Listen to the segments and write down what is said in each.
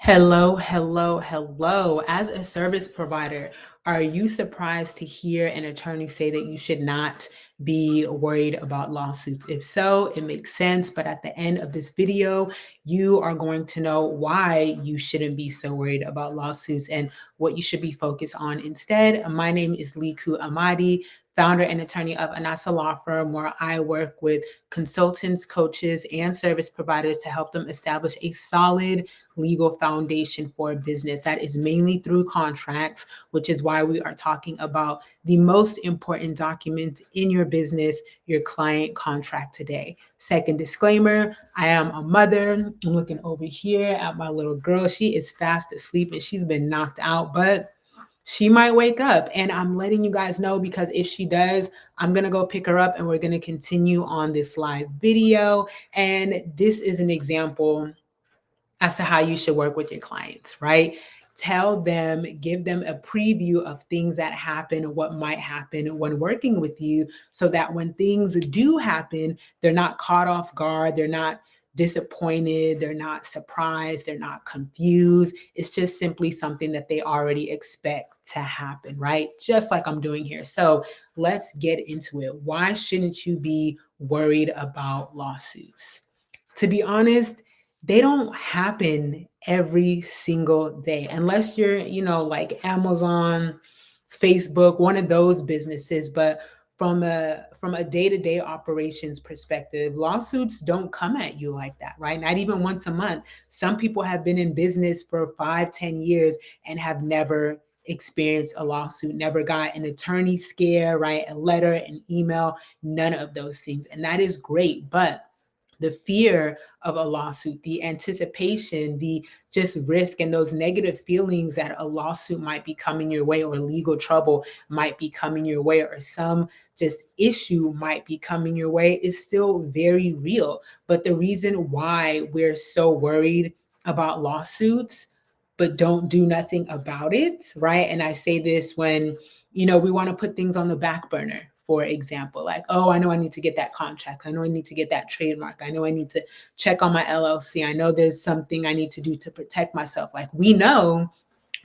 Hello, hello, hello. As a service provider, are you surprised to hear an attorney say that you should not be worried about lawsuits? If so, it makes sense. But at the end of this video, you are going to know why you shouldn't be so worried about lawsuits and what you should be focused on instead. My name is Liku Amadi, founder and attorney of Anasa Law Firm, where I work with consultants, coaches, and service providers to help them establish a solid legal foundation for a business. That is mainly through contracts, which is why we are talking about the most important document in your business, your client contract today. Second disclaimer, I am a mother. I'm looking over here at my little girl. She is fast asleep and she's been knocked out, but she might wake up. And I'm letting you guys know because if she does, I'm going to go pick her up and we're going to continue on this live video. And this is an example as to how you should work with your clients, right? Tell them, give them a preview of things that happen, what might happen when working with you, so that when things do happen, they're not caught off guard, they're not disappointed, they're not surprised, they're not confused. It's just simply something that they already expect to happen, right? Just like I'm doing here. So let's get into it. Why shouldn't you be worried about lawsuits? To be honest, they don't happen every single day unless you're, like Amazon, Facebook, one of those businesses. But from a day-to-day operations perspective, lawsuits don't come at you like that, right? Not even once a month. Some people have been in business for 5, 10 years and have never experienced a lawsuit, never got an attorney scare, right? A letter, an email, none of those things. And that is great. But the fear of a lawsuit, the anticipation, the just risk, and those negative feelings that a lawsuit might be coming your way, or legal trouble might be coming your way, or some just issue might be coming your way is still very real. But the reason why we're so worried about lawsuits but don't do nothing about it, right? And I say this when, we want to put things on the back burner, for example, like, oh, I know I need to get that contract. I know I need to get that trademark. I know I need to check on my LLC. I know there's something I need to do to protect myself. Like, we know,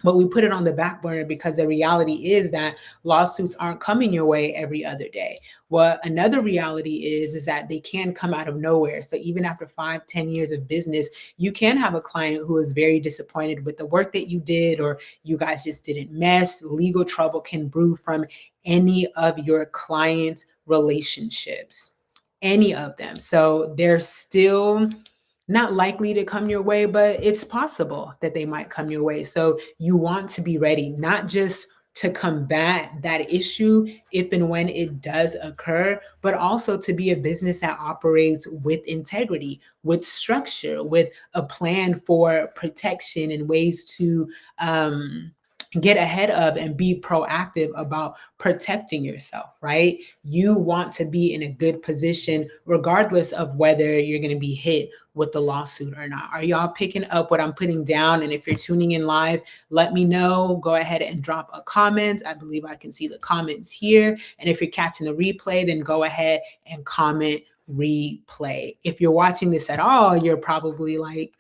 but we put it on the back burner because the reality is that lawsuits aren't coming your way every other day. What another reality is that they can come out of nowhere. So even after 5, 10 years of business, you can have a client who is very disappointed with the work that you did, or you guys just didn't mesh. Legal trouble can brew from any of your clients' relationships, any of them. So they're still not likely to come your way, but it's possible that they might come your way. So you want to be ready, not just to combat that issue if and when it does occur, but also to be a business that operates with integrity, with structure, with a plan for protection and ways to get ahead of and be proactive about protecting yourself, right? You want to be in a good position regardless of whether you're going to be hit with the lawsuit or not. Are y'all picking up what I'm putting down? And if you're tuning in live, let me know. Go ahead and drop a comment. I believe I can see the comments here. And if you're catching the replay, then go ahead and comment replay. If you're watching this at all, you're probably like,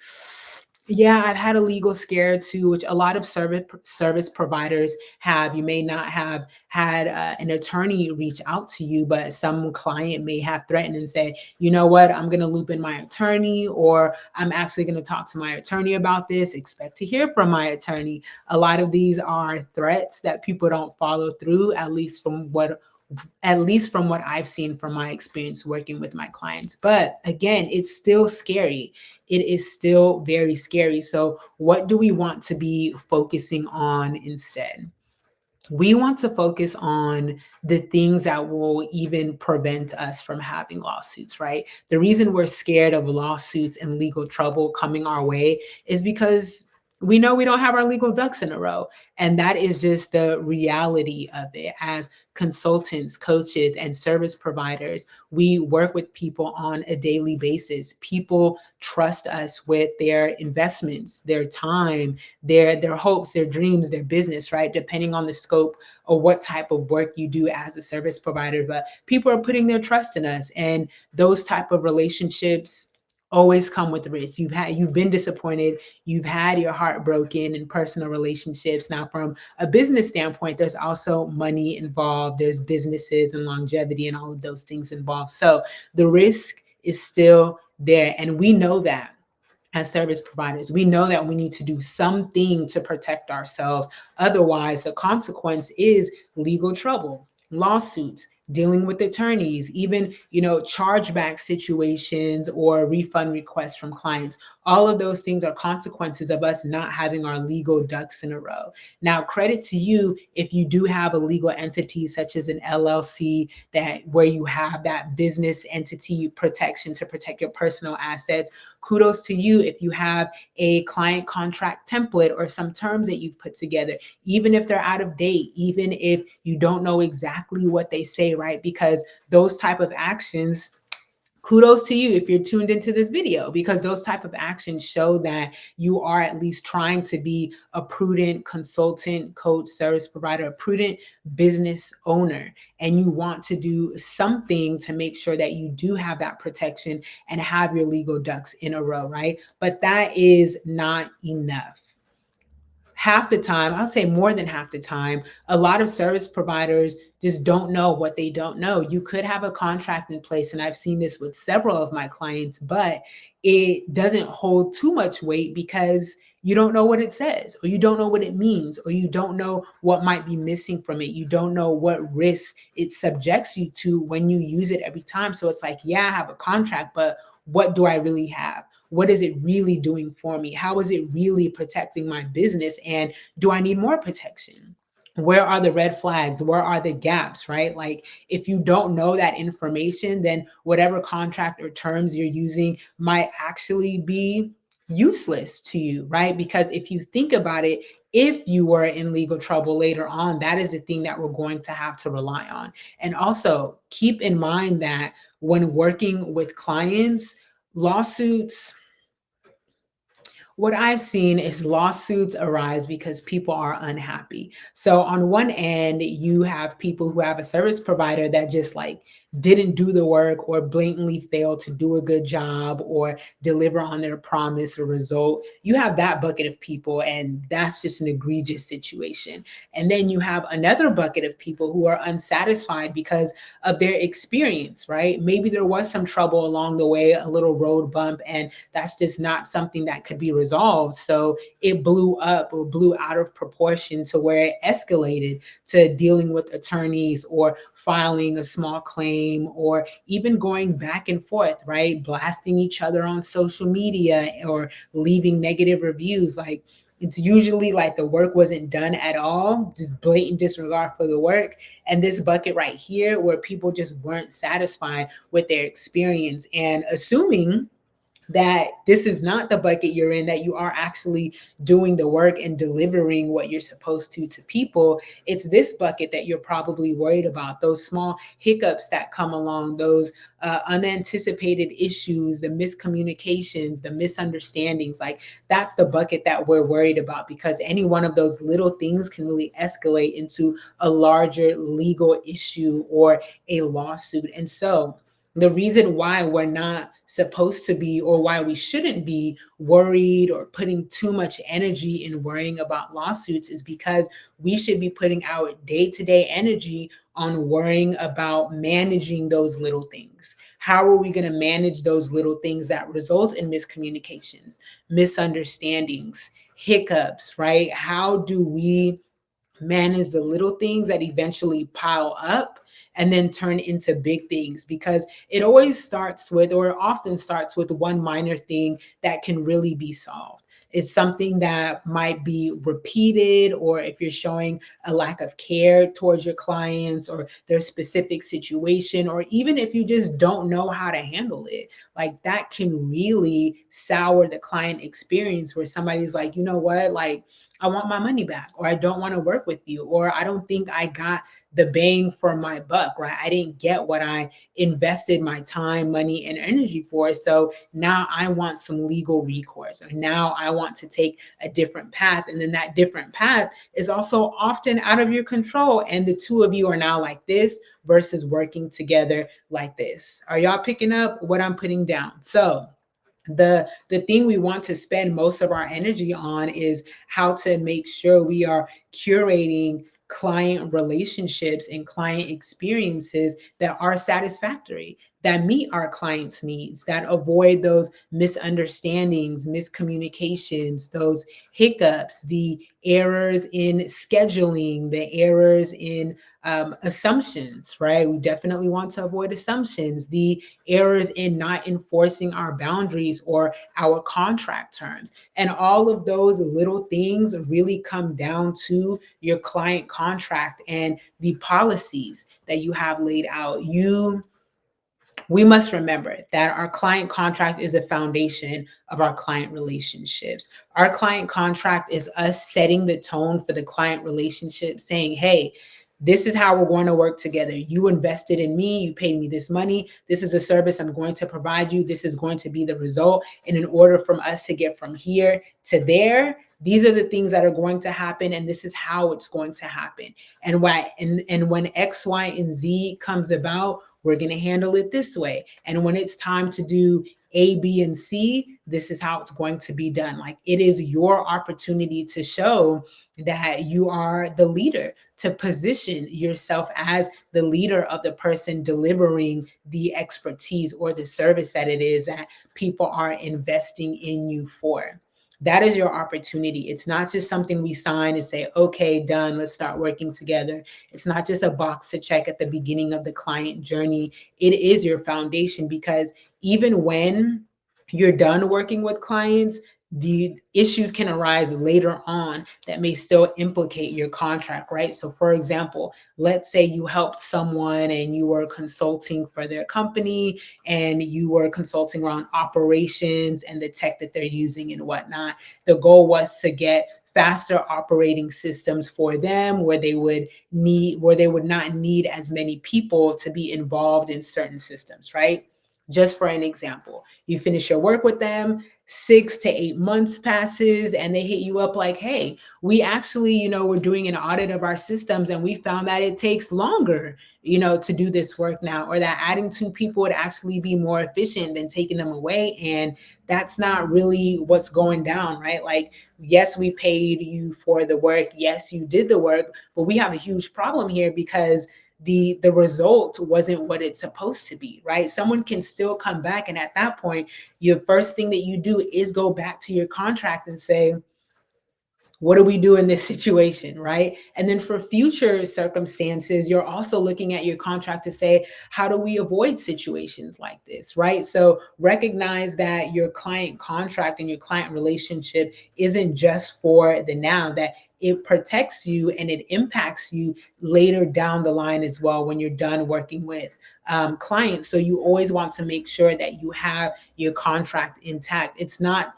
yeah, I've had a legal scare too, which a lot of service providers have. You may not have had an attorney reach out to you, but some client may have threatened and say, you know what, I'm going to loop in my attorney, or I'm actually going to talk to my attorney about this. Expect to hear from my attorney. A lot of these are threats that people don't follow through, at least from what I've seen from my experience working with my clients. But again, it's still scary. It is still very scary. So what do we want to be focusing on instead? We want to focus on the things that will even prevent us from having lawsuits, right? The reason we're scared of lawsuits and legal trouble coming our way is because we know we don't have our legal ducks in a row. And that is just the reality of it. As consultants, coaches, and service providers, we work with people on a daily basis. People trust us with their investments, their time, their hopes, their dreams, their business, right? Depending on the scope or what type of work you do as a service provider. But people are putting their trust in us, and those type of relationships always come with risk. You've been disappointed, you've had your heart broken in personal relationships. Now, from a business standpoint, there's also money involved, there's businesses and longevity and all of those things involved. So the risk is still there. And we know that as service providers. We know that we need to do something to protect ourselves. Otherwise, the consequence is legal trouble, lawsuits, dealing with attorneys, even, chargeback situations or refund requests from clients. All of those things are consequences of us not having our legal ducks in a row. Now, credit to you if you do have a legal entity such as an LLC, that where you have that business entity protection to protect your personal assets. Kudos to you if you have a client contract template or some terms that you've put together, even if they're out of date, even if you don't know exactly what they say, right? Because those type of actions, kudos to you if you're tuned into this video, because those type of actions show that you are at least trying to be a prudent consultant, coach, service provider, a prudent business owner, and you want to do something to make sure that you do have that protection and have your legal ducks in a row, right? But that is not enough. Half the time, I'll say more than half the time, a lot of service providers just don't know what they don't know. You could have a contract in place, and I've seen this with several of my clients, but it doesn't hold too much weight because you don't know what it says, or you don't know what it means, or you don't know what might be missing from it. You don't know what risk it subjects you to when you use it every time. So it's like, yeah, I have a contract, but what do I really have? What is it really doing for me? How is it really protecting my business? And do I need more protection? Where are the red flags? Where are the gaps, right? Like, if you don't know that information, then whatever contract or terms you're using might actually be useless to you, right? Because if you think about it, if you were in legal trouble later on, that is the thing that we're going to have to rely on. And also keep in mind that when working with clients, lawsuits, what I've seen is lawsuits arise because people are unhappy. So on one end, you have people who have a service provider that just like didn't do the work or blatantly failed to do a good job or deliver on their promise or result. You have that bucket of people, and that's just an egregious situation. And then you have another bucket of people who are unsatisfied because of their experience, right? Maybe there was some trouble along the way, a little road bump, and that's just not something that could be resolved. So it blew up or blew out of proportion to where it escalated to dealing with attorneys or filing a small claim or even going back and forth, right? Blasting each other on social media or leaving negative reviews. Like, it's usually like the work wasn't done at all, just blatant disregard for the work. And this bucket right here, where people just weren't satisfied with their experience and assuming that this is not the bucket you're in, that you are actually doing the work and delivering what you're supposed to people. It's this bucket that you're probably worried about, those small hiccups that come along, those unanticipated issues, the miscommunications, the misunderstandings. Like, that's the bucket that we're worried about, because any one of those little things can really escalate into a larger legal issue or a lawsuit. And so the reason why we're not supposed to be, or why we shouldn't be worried or putting too much energy in worrying about lawsuits, is because we should be putting our day-to-day energy on worrying about managing those little things. How are we going to manage those little things that result in miscommunications, misunderstandings, hiccups, right? How do we manage the little things that eventually pile up and then turn into big things? Because it always starts with, or often starts with, one minor thing that can really be solved. It's something that might be repeated, or if you're showing a lack of care towards your clients or their specific situation, or even if you just don't know how to handle it, like, that can really sour the client experience, where somebody's like, you know what, like, I want my money back, or I don't want to work with you, or I don't think I got the bang for my buck, right? I didn't get what I invested my time, money, and energy for. So now I want some legal recourse, or now I want to take a different path. And then that different path is also often out of your control. And the two of you are now like this versus working together like this. Are y'all picking up what I'm putting down? So The thing we want to spend most of our energy on is how to make sure we are curating client relationships and client experiences that are satisfactory, that meet our clients' needs, that avoid those misunderstandings, miscommunications, those hiccups, the errors in scheduling, the errors in assumptions, right? We definitely want to avoid assumptions, the errors in not enforcing our boundaries or our contract terms. And all of those little things really come down to your client contract and the policies that you have laid out. We must remember that our client contract is a foundation of our client relationships. Our client contract is us setting the tone for the client relationship, saying, hey, this is how we're going to work together. You invested in me, you paid me this money. This is a service I'm going to provide you. This is going to be the result. And in order from us to get from here to there, these are the things that are going to happen, and this is how it's going to happen. And when X, Y, and Z comes about, we're going to handle it this way. And when it's time to do A, B, and C, this is how it's going to be done. Like, it is your opportunity to show that you are the leader, to position yourself as the leader of the person delivering the expertise or the service that it is that people are investing in you for. That is your opportunity. It's not just something we sign and say, okay, done, let's start working together. It's not just a box to check at the beginning of the client journey. It is your foundation, because even when you're done working with clients, the issues can arise later on that may still implicate your contract, right? So, for example, let's say you helped someone and you were consulting for their company, and you were consulting around operations and the tech that they're using and whatnot. The goal was to get faster operating systems for them, where they would not need as many people to be involved in certain systems, right? Just for an example, you finish your work with them, 6 to 8 months passes, and they hit you up like, hey, we actually, we're doing an audit of our systems, and we found that it takes longer, to do this work now, or that adding 2 people would actually be more efficient than taking them away. And that's not really what's going down, right? Like, yes, we paid you for the work. Yes, you did the work, but we have a huge problem here because the result wasn't what it's supposed to be, right? Someone can still come back, and at that point, your first thing that you do is go back to your contract and say, what do we do in this situation, right? And then for future circumstances, you're also looking at your contract to say, how do we avoid situations like this, right? So recognize that your client contract and your client relationship isn't just for the now, that it protects you and it impacts you later down the line as well when you're done working with clients. So you always want to make sure that you have your contract intact. It's not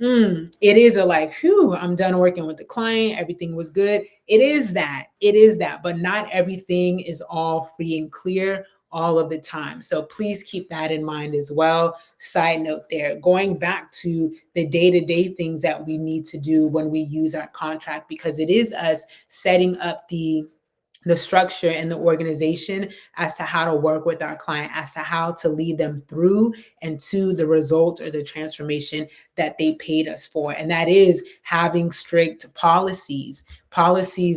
it is a like, whew, I'm done working with the client. Everything was good. It is that, but not everything is all free and clear all of the time. So please keep that in mind as well. Side note there, going back to the day-to-day things that we need to do when we use our contract, because it is us setting up the structure and the organization as to how to work with our client, as to how to lead them through and to the result or the transformation that they paid us for. And that is having strict policies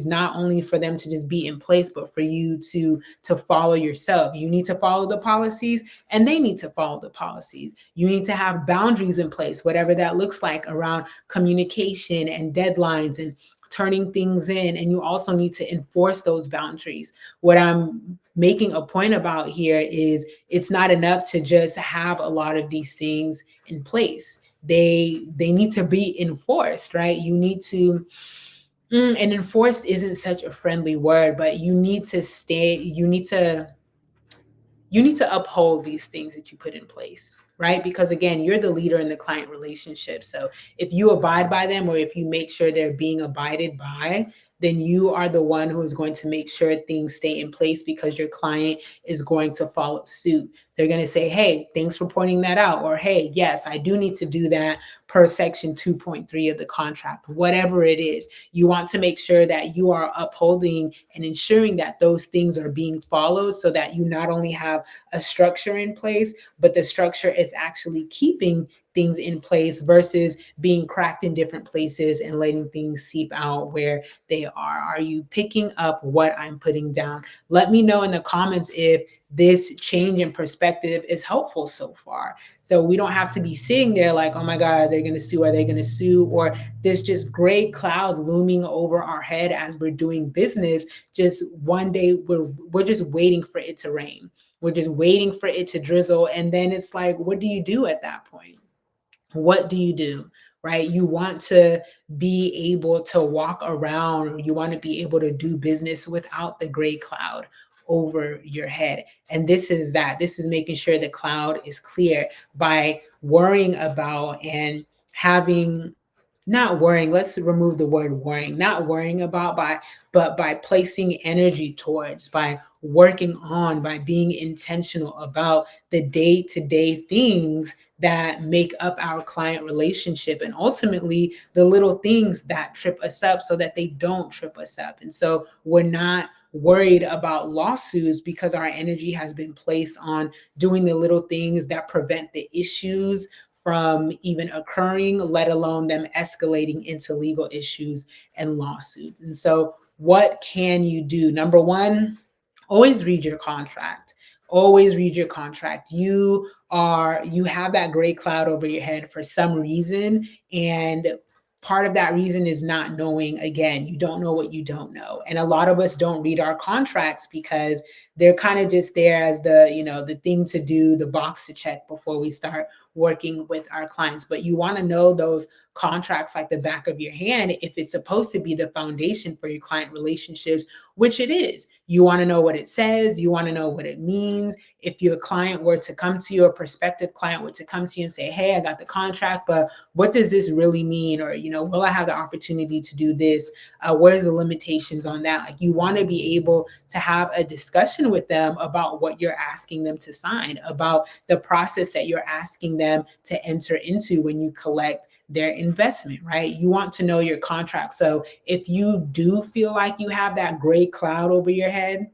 not only for them to just be in place, but for you to follow yourself. You need to follow the policies, and they need to follow the policies. You need to have boundaries in place, whatever that looks like, around communication and deadlines and turning things in. And you also need to enforce those boundaries. What I'm making a point about here is it's not enough to just have a lot of these things in place. They need to be enforced, right? You need to and enforced isn't such a friendly word, but you need to uphold these things that you put in place, right? Because again, you're the leader in the client relationship. So if you abide by them, or if you make sure they're being abided by, then you are the one who is going to make sure things stay in place, because your client is going to follow suit. They're going to say, hey, thanks for pointing that out. Or, hey, yes, I do need to do that per section 2.3 of the contract, whatever it is. You want to make sure that you are upholding and ensuring that those things are being followed, so that you not only have a structure in place, but the structure is actually keeping things in place versus being cracked in different places and letting things seep out where they are? Are you picking up what I'm putting down? Let me know in the comments if this change in perspective is helpful so far. So we don't have to be sitting there like, oh my God, they're going to sue. Are they going to sue? Or this just gray cloud looming over our head as we're doing business. Just one day we're just waiting for it to rain. We're just waiting for it to drizzle. And then it's like, what do you do at that point? What do you do? Right? You want to be able to walk around, or you want to be able to do business without the gray cloud over your head. And this is that. This is making sure the cloud is clear by worrying about and having, not worrying, let's remove the word worrying, not worrying about, but by placing energy towards, by working on, by being intentional about the day-to-day things that make up our client relationship, and ultimately the little things that trip us up so that they don't trip us up. And so we're not worried about lawsuits because our energy has been placed on doing the little things that prevent the issues from even occurring, let alone them escalating into legal issues and lawsuits. And so what can you do? Number one, always read your contract. Always read your contract. You have that gray cloud over your head for some reason, and part of that reason is not knowing. Again, you don't know what you don't know. And a lot of us don't read our contracts because they're kind of just there as the thing to do, the box to check before we start working with our clients. But you want to know those contracts like the back of your hand if it's supposed to be the foundation for your client relationships, which it is. You want to know what it says, you want to know what it means. If your client were to come to you, a prospective client were to come to you and say, hey, I got the contract, but what does this really mean? Or, will I have the opportunity to do this? What is the limitations on that? Like, you want to be able to have a discussion with them about what you're asking them to sign, about the process that you're asking them to enter into when you collect their investment, right? You want to know your contract. So if you do feel like you have that gray cloud over your head,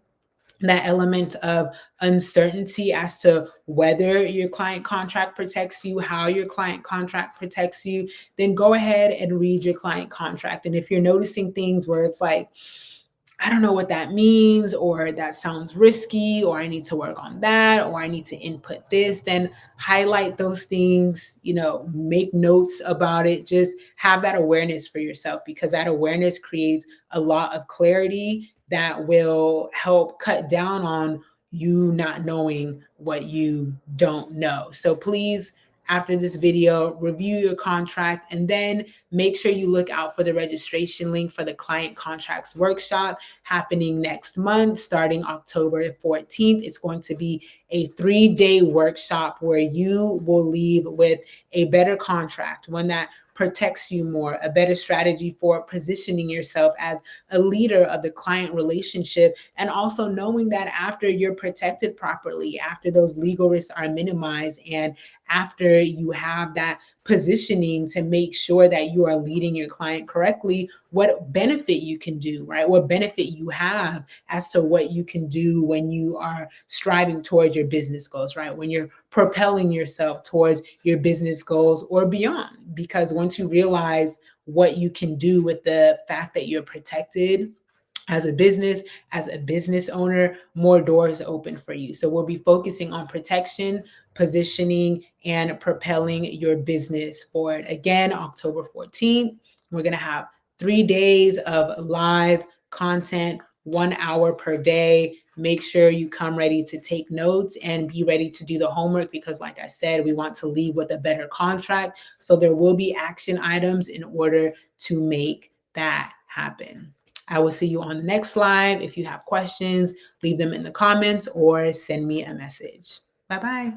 that element of uncertainty as to whether your client contract protects you, how your client contract protects you, then go ahead and read your client contract. And if you're noticing things where it's like, I don't know what that means, or that sounds risky, or I need to work on that, or I need to input this, then highlight those things, make notes about it. Just have that awareness for yourself, because that awareness creates a lot of clarity that will help cut down on you not knowing what you don't know. So please, after this video, review your contract, and then make sure you look out for the registration link for the client contracts workshop happening next month, starting October 14th. It's going to be a 3-day workshop where you will leave with a better contract, one that protects you more, a better strategy for positioning yourself as a leader of the client relationship, and also knowing that after you're protected properly, after those legal risks are minimized, and after you have that positioning to make sure that you are leading your client correctly, what benefit you can do, right? What benefit you have as to what you can do when you are striving towards your business goals, right? When you're propelling yourself towards your business goals or beyond. Because once you realize what you can do with the fact that you're protected as a business owner, more doors open for you. So we'll be focusing on protection, positioning, and propelling your business forward. Again, October 14th, we're going to have 3 days of live content, 1 hour per day. Make sure you come ready to take notes and be ready to do the homework, because like I said, we want to leave with a better contract. So there will be action items in order to make that happen. I will see you on the next live. If you have questions, leave them in the comments or send me a message. Bye-bye.